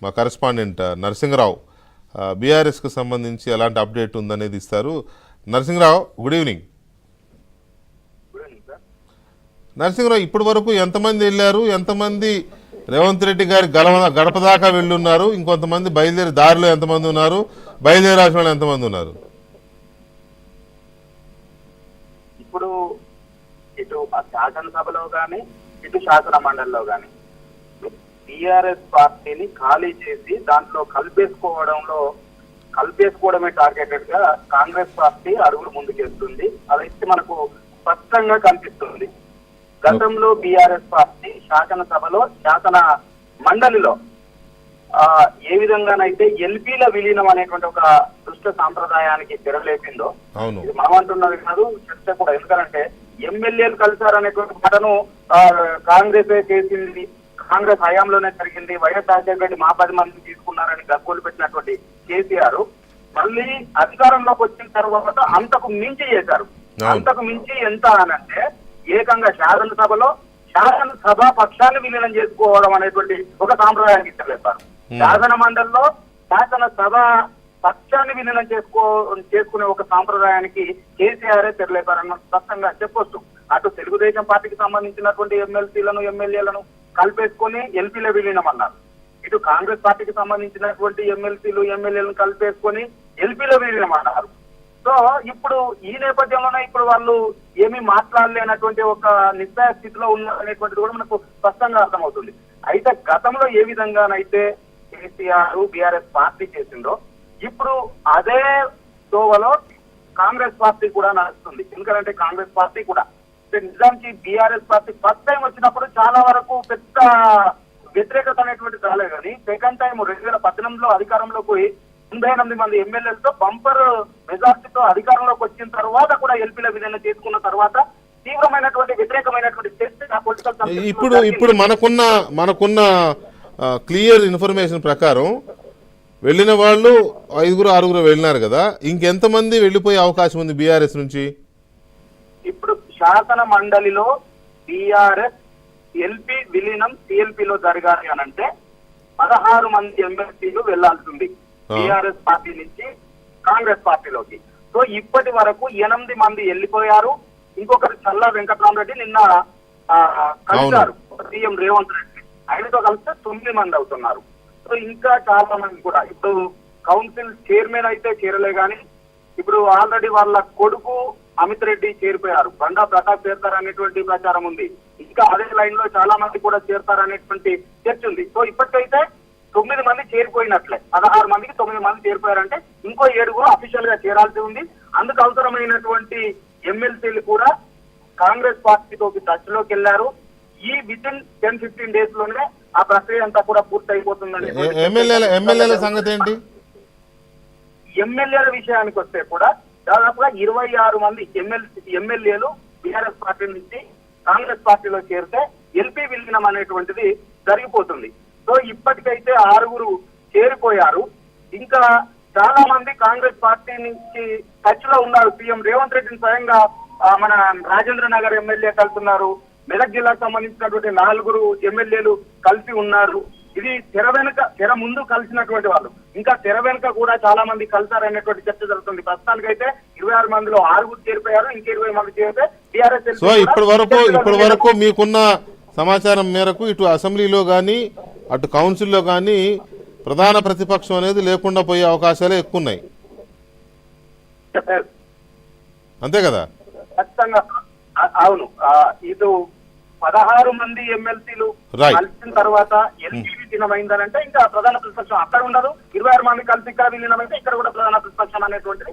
మా కరెస్పాండెంట్ నరసింగరావు బీఆర్ఎస్కు సంబంధించి ఎలాంటి అప్డేట్ ఉందనేది ఇస్తారు. Narasingarao, good evening. నరసింగరావు, ఇప్పటి వరకు ఎంతమంది వెళ్ళారు, ఎంతమంది రేవంత్ రెడ్డి గారి గడప దాకా వెళ్ళున్నారు, ఇంకొంతమంది బయలుదేరి దారిలో ఎంతమంది ఉన్నారు, బయలుదేరాల్సిన వాళ్ళు ఎంతమంది ఉన్నారు? ఇప్పుడు ఇటు శాసనసభలో కానీ ఇటు శాసన మండలిలో కానీ టిఆర్ఎస్ పార్టీని ఖాళీ చేసి దాంట్లో కలిపేసుకోవడమే టార్గెటెడ్ గా కాంగ్రెస్ పార్టీ అడుగులు ముందుకేస్తుంది. అదైతే మనకు స్పష్టంగా కనిపిస్తుంది. గతంలో బీఆర్ఎస్ పార్టీ శాసనసభలో శాసన మండలిలో ఏ విధంగానైతే ఎల్పీల విలీనం అనేటువంటి ఒక దుష్ట సాంప్రదాయానికి తెరలేపిందో ఇది మనం అంటున్నది కాదు, చర్చ కూడా. ఎందుకంటే ఎమ్మెల్యేలు కలిసారనేటువంటి మాటను కాంగ్రెస్ చేసింది, కాంగ్రెస్ హయాంలోనే జరిగింది. వైఎస్ రాజశేఖర రెడ్డి మా 10 మందిని తీసుకున్నారని గగ్గోలు పెట్టినటువంటి కేసీఆర్ మళ్ళీ అధికారంలోకి వచ్చిన తర్వాత అంతకు మించి చేశారు. అంతకు మించి ఎంత అనంటే ఏకంగా శాసనసభ పక్షాన్ని విలీనం చేసుకోవడం అనేటువంటి ఒక సాంప్రదాయానికి ఇచ్చలేస్తారు. శాసన మండలిలో శాసనసభ పక్షాన్ని విలీనం చేసుకునే ఒక సాంప్రదాయానికి కేసీఆర్ తెరలేపారన్న స్పష్టంగా చెప్పొచ్చు. అటు తెలుగుదేశం పార్టీకి సంబంధించినటువంటి ఎమ్మెల్సీలను ఎమ్మెల్యేలను కలిపేసుకొని ఎల్పీల విలీనం అన్నారు. ఇటు కాంగ్రెస్ పార్టీకి సంబంధించినటువంటి ఎమ్మెల్సీలు ఎమ్మెల్యేలను కలిపేసుకొని ఎల్పీల విలీనం అన్నారు. సో ఇప్పుడు ఈ నేపథ్యంలోనే ఇప్పుడు వాళ్ళు ఏమీ మాట్లాడలేనటువంటి ఒక నిస్సహాయ స్థితిలో ఉన్నారనేటువంటిది కూడా మనకు స్పష్టంగా అర్థమవుతుంది. అయితే గతంలో ఏ విధంగానైతే కేసీఆర్ బీఆర్ఎస్ పార్టీ చేసిందో ఇప్పుడు అదే దోవలో కాంగ్రెస్ పార్టీ కూడా నడుస్తుంది. ఎందుకంటే కాంగ్రెస్ పార్టీ కూడా నిజానికి బీఆర్ఎస్ పార్టీ ఫస్ట్ టైం వచ్చినప్పుడు చాలా వరకు పెద్ద వ్యతిరేకత అనేటువంటి రాలేదు. కానీ సెకండ్ టైం 2018లో అధికారంలోకి పోయి 88 మంది ఎమ్మెల్యేలతో బంపర్ మెజార్టీతో అధికారంలోకి వచ్చిన తర్వాత కూడా ఎల్పీల విధంగా చేసుకున్న తర్వాత తీవ్రమైనటువంటి వ్యతిరేకమైనటువంటి ఇప్పుడు మనకున్న క్లియర్ ఇన్ఫర్మేషన్ ప్రకారం వెళ్ళిన వాళ్ళు 5-6 వెళ్ళినారు కదా, ఇంకెంతమంది వెళ్ళిపోయే అవకాశం ఉంది బీఆర్ఎస్ నుంచి? ఇప్పుడు శాసన మండలిలో బీఆర్ఎస్ ఎల్పీ విలీనం సిఎల్పీలో జరగాలి అనంటే 16 మంది ఎమ్మెల్సీలు వెళ్లాల్సింది బీఆర్ఎస్ పార్టీ నుంచి కాంగ్రెస్ పార్టీలోకి. సో ఇప్పటి వరకు 8 మంది వెళ్ళిపోయారు. ఇంకొకరు చల్లా వెంకటరామరెడ్డి నిన్న కలిశారు సీఎం రేవంత్ రెడ్డి, ఆయనతో కలిస్తే 9 మంది అవుతున్నారు. సో ఇంకా చాలా మంది కూడా ఇప్పుడు కౌన్సిల్ చైర్మన్ అయితే చేరలే గాని ఇప్పుడు ఆల్రెడీ వాళ్ళ కొడుకు అమిత్ రెడ్డి చేరిపోయారు. బండా ప్రతాప్ చేరతారనేటువంటి ప్రచారం ఉంది. ఇంకా అదే లైన్ లో చాలా మంది కూడా చేరతారనేటువంటి చర్చ ఉంది. సో ఇప్పటికైతే 9 మంది చేరిపోయినట్లే. 16 మందికి 9 మంది చేరిపోయారంటే ఇంకో 7 అఫీషియల్ గా చేరాల్సి ఉంది. అందుకు అవసరమైనటువంటి ఎమ్మెల్సీలు కూడా కాంగ్రెస్ పార్టీతో టచ్ లోకి వెళ్లారు. ఈ వితిన్ 10-15 డేస్ లోనే ఆ ప్రక్రియ అంతా కూడా పూర్తి అయిపోతుందండి. ఎమ్మెల్యేల సంగతి ఏంటి? ఎమ్మెల్యేల విషయానికి వస్తే కూడా దాదాపుగా 26 మంది ఎమ్మెల్యేలు బీఆర్ఎస్ పార్టీ నుంచి కాంగ్రెస్ పార్టీలో చేరితే ఎల్పీ విలీనం అనేటువంటిది జరిగిపోతుంది. సో ఇప్పటికైతే 6 చేరిపోయారు. ఇంకా చాలా మంది కాంగ్రెస్ పార్టీ నుంచి టచ్ లో ఉన్నారు. సీఎం రేవంత్ రెడ్డిని స్వయంగా మన రాజేంద్ర నగర్ ఎమ్మెల్యే కలుస్తున్నారు. మెదక్ జిల్లాకు సంబంధించినటువంటి 4 ఎమ్మెల్యేలు కలిసి ఉన్నారు. ఇది తెర ముందు కలిసినటువంటి వాళ్ళు. ఇంకా తెర వెనుక కూడా చాలా మంది కలిసారనేటువంటి చర్చ జరుగుతుంది. ప్రస్తుతానికైతే 26 మందిలో 6 చేరిపోయారు. ఇంక 20 మంది చేరితే టీఆర్ఎస్. సో ఇప్పటి వరకు మీకున్న సమాచారం మేరకు ఇటు అసెంబ్లీలో కానీ అటు కౌన్సిల్లో కానీ ప్రధాన ప్రతిపక్షం అనేది లేకుండా పోయే అవకాశాలే ఎక్కువ ఉన్నాయి, అంతే కదా? ఖచ్చితంగా అవును. ఇటు 16 మంది ఎమ్మెల్సీలు కలిసిన తర్వాత ఎల్పీ విలీనమైందనంటే ఇంకా ప్రధాన ప్రతిపక్షం అక్కడ ఉండదు. 26 మంది కలిసి ఇక్కడ విలీనమైతే ఇక్కడ కూడా ప్రధాన ప్రతిపక్షం అనేటువంటిది